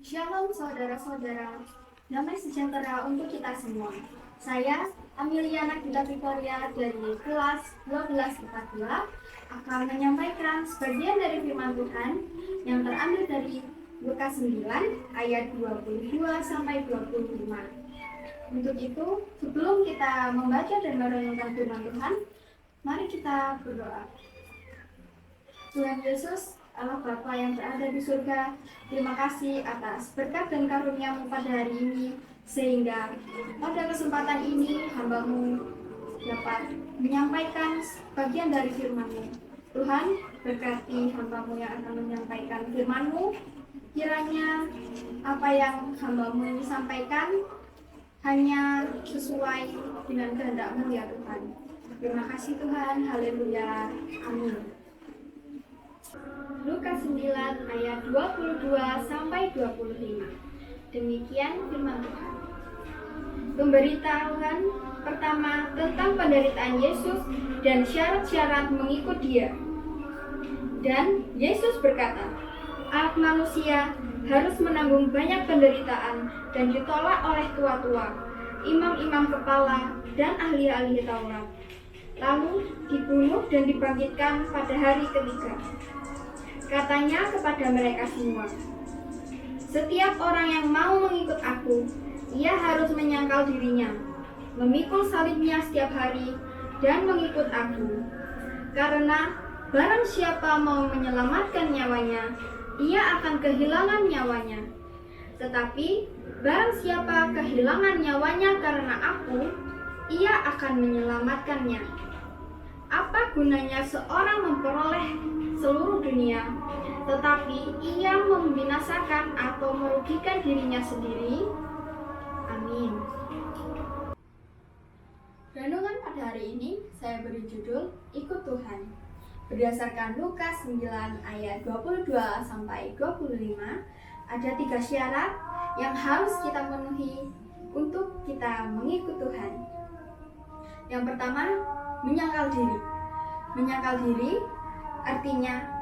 Shalom saudara-saudara, damai sejahtera untuk kita semua. Saya Ameliana Gita Victoria dari kelas 12 IPA 2 akan menyampaikan sebagian dari firman Tuhan yang terambil dari Lukas 9 ayat 22 sampai 25. Untuk itu, sebelum kita membaca dan merenungkan firman Tuhan, mari kita berdoa. Tuhan Yesus, Allah Bapa yang berada di surga, terima kasih atas berkat dan karunia-Mu pada hari ini, sehingga pada kesempatan ini hamba-Mu dapat menyampaikan bagian dari firman-Mu. Tuhan, berkati hamba-Mu yang akan menyampaikan firman-Mu, kiranya apa yang hamba-Mu sampaikan hanya sesuai dengan kehendak-Mu ya Tuhan. Terima kasih Tuhan, haleluya, amin. Lukas 9 ayat 22 sampai 25. Demikian firman Tuhan. Pemberitahuan pertama tentang penderitaan Yesus dan syarat-syarat mengikut Dia. Dan Yesus berkata, Anak manusia harus menanggung banyak penderitaan dan ditolak oleh tua-tua, imam-imam kepala, dan ahli-ahli Taurat. Lalu dibunuh dan dibangkitkan pada hari ketiga. Katanya kepada mereka semua, setiap orang yang mau mengikut aku, ia harus menyangkal dirinya, memikul salibnya setiap hari, dan mengikut aku. Karena barang siapa mau menyelamatkan nyawanya, ia akan kehilangan nyawanya. Tetapi barang siapa kehilangan nyawanya karena aku, ia akan menyelamatkannya. Apa gunanya seorang memperoleh seluruh dunia, tetapi ia membinasakan atau merugikan dirinya sendiri? Amin. Renungan pada hari ini saya beri judul Ikut Tuhan. Berdasarkan Lukas 9 ayat 22 sampai 25, ada 3 syarat yang harus kita penuhi untuk kita mengikut Tuhan. Yang pertama, menyangkal diri. Menyangkal diri artinya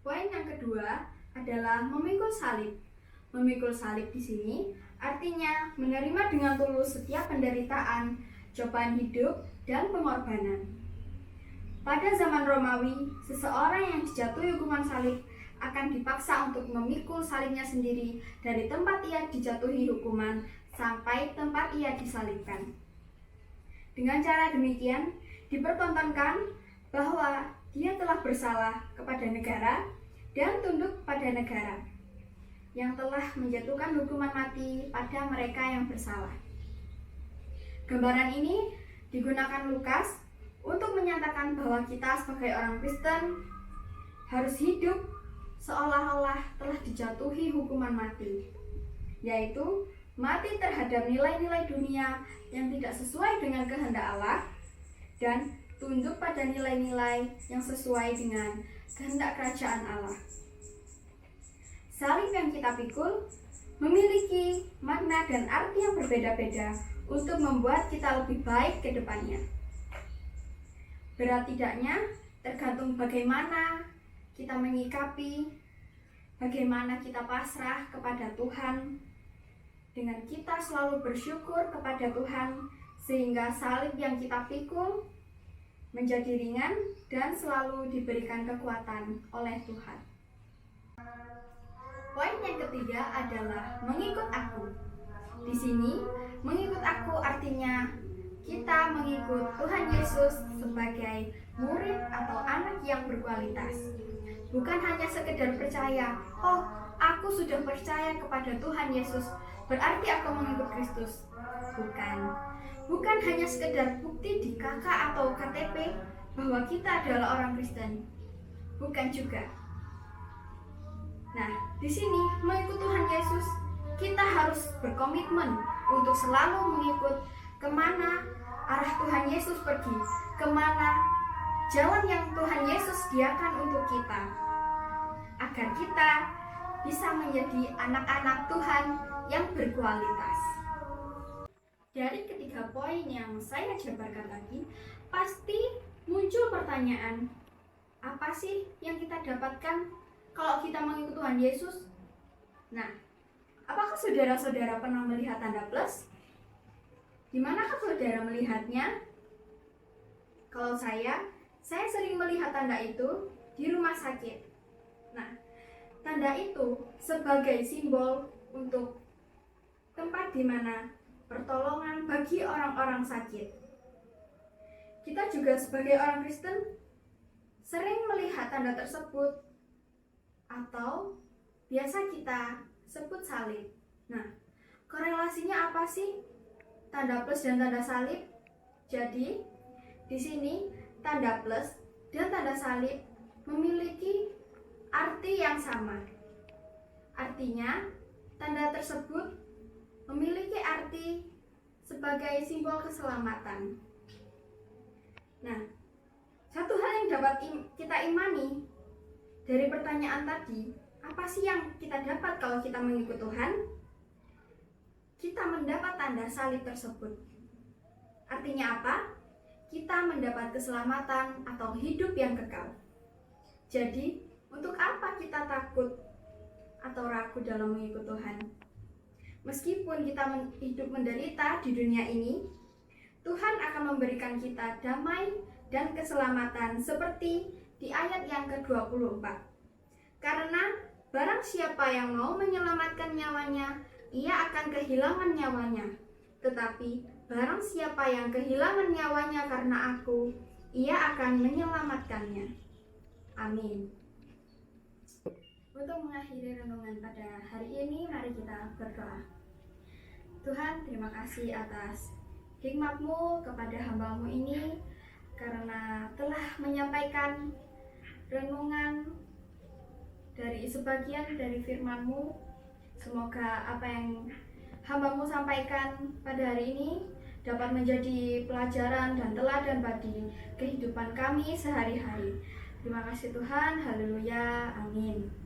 poin yang kedua adalah memikul salib. Memikul salib di sini artinya menerima dengan tulus setiap penderitaan, cobaan hidup, dan pengorbanan. Pada zaman Romawi, seseorang yang dijatuhi hukuman salib akan dipaksa untuk memikul salibnya sendiri dari tempat ia dijatuhi hukuman sampai tempat ia disalibkan. Dengan cara demikian, dipertontonkan bahwa dia telah bersalah kepada negara dan tunduk pada negara. yang telah menjatuhkan hukuman mati pada mereka yang bersalah. Gambaran ini digunakan Lukas untuk menyatakan bahwa kita sebagai orang Kristen harus hidup seolah-olah telah dijatuhi hukuman mati, yaitu mati terhadap nilai-nilai dunia yang tidak sesuai dengan kehendak Allah dan tunduk pada nilai-nilai yang sesuai dengan kehendak kerajaan Allah. Salib yang kita pikul memiliki makna dan arti yang berbeda-beda untuk membuat kita lebih baik ke depannya. Berat tidaknya tergantung bagaimana kita menyikapi, bagaimana kita pasrah kepada Tuhan. Dengan kita selalu bersyukur kepada Tuhan, sehingga salib yang kita pikul menjadi ringan dan selalu diberikan kekuatan oleh Tuhan. Poin yang ketiga adalah mengikut aku. Di sini, mengikut aku artinya kita mengikut Tuhan Yesus sebagai murid atau anak yang berkualitas. Bukan hanya sekedar percaya, oh aku sudah percaya kepada Tuhan Yesus, berarti aku mengikut Kristus. Bukan hanya sekedar bukti di KK atau KTP bahwa kita adalah orang Kristen. Bukan juga. Nah, di sini mengikut Tuhan Yesus, kita harus berkomitmen untuk selalu mengikut kemana arah Tuhan Yesus pergi, kemana jalan yang Tuhan Yesus sediakan untuk kita, agar kita bisa menjadi anak-anak Tuhan yang berkualitas. Dari ketiga poin yang saya jabarkan tadi, pasti muncul pertanyaan, apa sih yang kita dapatkan kalau kita mengikut Tuhan Yesus? Nah, apakah saudara-saudara pernah melihat tanda plus? Di manakah saudara melihatnya? Kalau saya sering melihat tanda itu di rumah sakit. Nah, tanda itu sebagai simbol untuk tempat di mana pertolongan bagi orang-orang sakit. Kita juga sebagai orang Kristen sering melihat tanda tersebut, atau biasa kita sebut salib. Nah, korelasinya apa sih tanda plus dan tanda salib? Jadi, di sini tanda plus dan tanda salib memiliki arti yang sama. Artinya, tanda tersebut memiliki arti sebagai simbol keselamatan. Nah, satu hal yang dapat kita imani dari pertanyaan tadi, apa sih yang kita dapat kalau kita mengikut Tuhan? Kita mendapat tanda salib tersebut. Artinya apa? Kita mendapat keselamatan atau hidup yang kekal. Jadi, untuk apa kita takut atau ragu dalam mengikut Tuhan? Meskipun kita hidup menderita di dunia ini, Tuhan akan memberikan kita damai dan keselamatan seperti di ayat yang ke-24. Karena barang siapa yang mau menyelamatkan nyawanya, ia akan kehilangan nyawanya. Tetapi barang siapa yang kehilangan nyawanya karena aku, ia akan menyelamatkannya. Amin. Untuk mengakhiri renungan pada hari ini, mari kita berdoa. Tuhan, terima kasih atas hikmat-Mu kepada hamba-Mu ini, karena telah menyampaikan renungan dari sebagian dari firman-Mu. Semoga apa yang hamba-Mu sampaikan pada hari ini dapat menjadi pelajaran dan teladan bagi kehidupan kami sehari-hari. Terima kasih Tuhan, haleluya, amin.